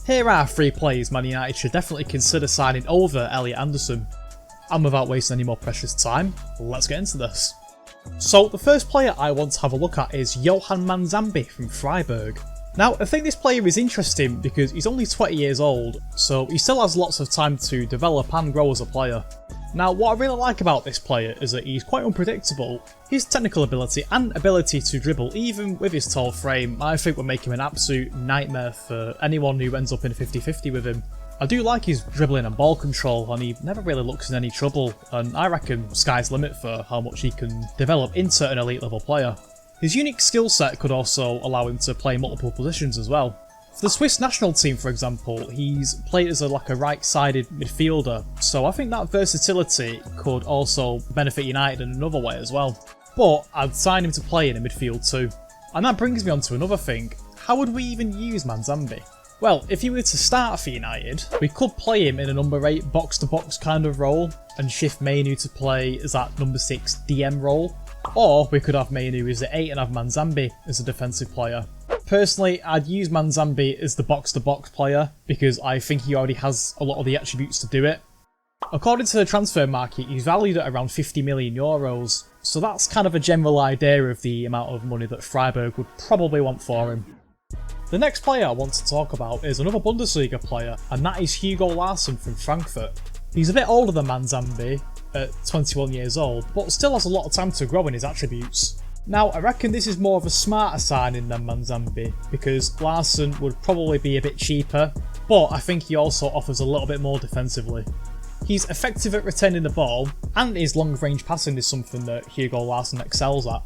Here are 3 players Man United should definitely consider signing over Elliot Anderson. And without wasting any more precious time, let's get into this. So the first player I want to have a look at is Johan Manzambi from Freiburg. Now I think this player is interesting because he's only 20 years old, so he still has lots of time to develop and grow as a player. Now what I really like about this player is that he's quite unpredictable. His technical ability and ability to dribble, even with his tall frame, I think will make him an absolute nightmare for anyone who ends up in a 50-50 with him. I do like his dribbling and ball control, and he never really looks in any trouble, and I reckon sky's the limit for how much he can develop into an elite level player. His unique skill set could also allow him to play multiple positions as well. For the Swiss national team, for example, he's played as a right-sided midfielder, so I think that versatility could also benefit United in another way as well. But I'd sign him to play in a midfield too. And that brings me on to another thing. How would we even use Manzambi? Well, if he were to start for United, we could play him in a number 8 box-to-box kind of role and shift Mainu to play as that number 6 DM role. Or we could have Mainu as the 8 and have Manzambi as a defensive player. Personally, I'd use Manzambi as the box-to-box player because I think he already has a lot of the attributes to do it. According to the transfer market, he's valued at around 50 million euros, so that's kind of a general idea of the amount of money that Freiburg would probably want for him. The next player I want to talk about is another Bundesliga player, and that is Hugo Larsson from Frankfurt. He's a bit older than Manzambi, at 21 years old, but still has a lot of time to grow in his attributes. Now, I reckon this is more of a smarter signing than Manzambi, because Larsson would probably be a bit cheaper, but I think he also offers a little bit more defensively. He's effective at retaining the ball, and his long-range passing is something that Hugo Larsson excels at.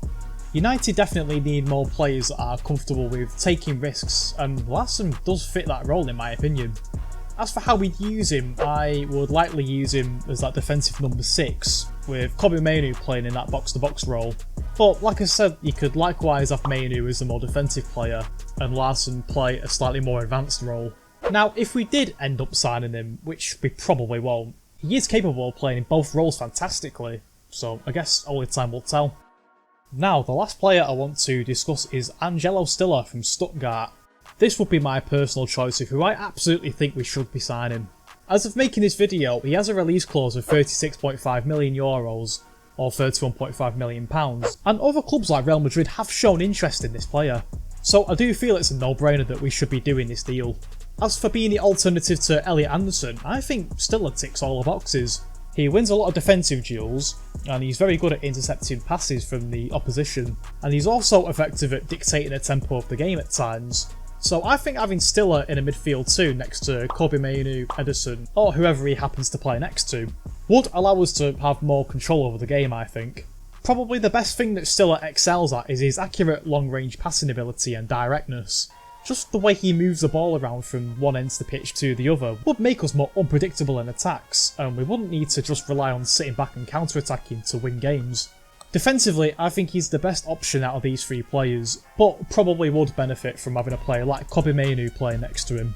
United definitely need more players that are comfortable with taking risks, and Larsson does fit that role in my opinion. As for how we'd use him, I would likely use him as that defensive number 6, with Kobe Mainu playing in that box-to-box role. But like I said, you could likewise have Mainu as the more defensive player, and Larsson play a slightly more advanced role. Now, if we did end up signing him, which we probably won't, he is capable of playing in both roles fantastically, so I guess only time will tell. Now, the last player I want to discuss is Angelo Stiller from Stuttgart. This would be my personal choice of who I absolutely think we should be signing. As of making this video, he has a release clause of 36.5 million euros, or £31.5 million, and other clubs like Real Madrid have shown interest in this player. So I do feel it's a no-brainer that we should be doing this deal. As for being the alternative to Elliot Anderson, I think Stiller ticks all the boxes. He wins a lot of defensive duels, and he's very good at intercepting passes from the opposition, and he's also effective at dictating the tempo of the game at times. So I think having Stiller in a midfield too next to Kobe Mainu, Ederson, or whoever he happens to play next to, would allow us to have more control over the game, I think. Probably the best thing that Stiller excels at is his accurate long-range passing ability and directness. Just the way he moves the ball around from one end of the pitch to the other would make us more unpredictable in attacks, and we wouldn't need to just rely on sitting back and counter-attacking to win games. Defensively, I think he's the best option out of these 3 players, but probably would benefit from having a player like Kobe Mainu playing next to him.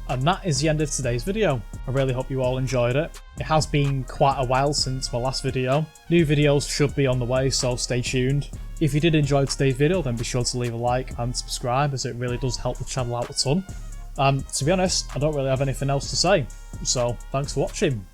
And that is the end of today's video. I really hope you all enjoyed it. It has been quite a while since my last video. New videos should be on the way, so stay tuned. If you did enjoy today's video, then be sure to leave a like and subscribe, as it really does help the channel out a ton. To be honest, I don't really have anything else to say, so thanks for watching.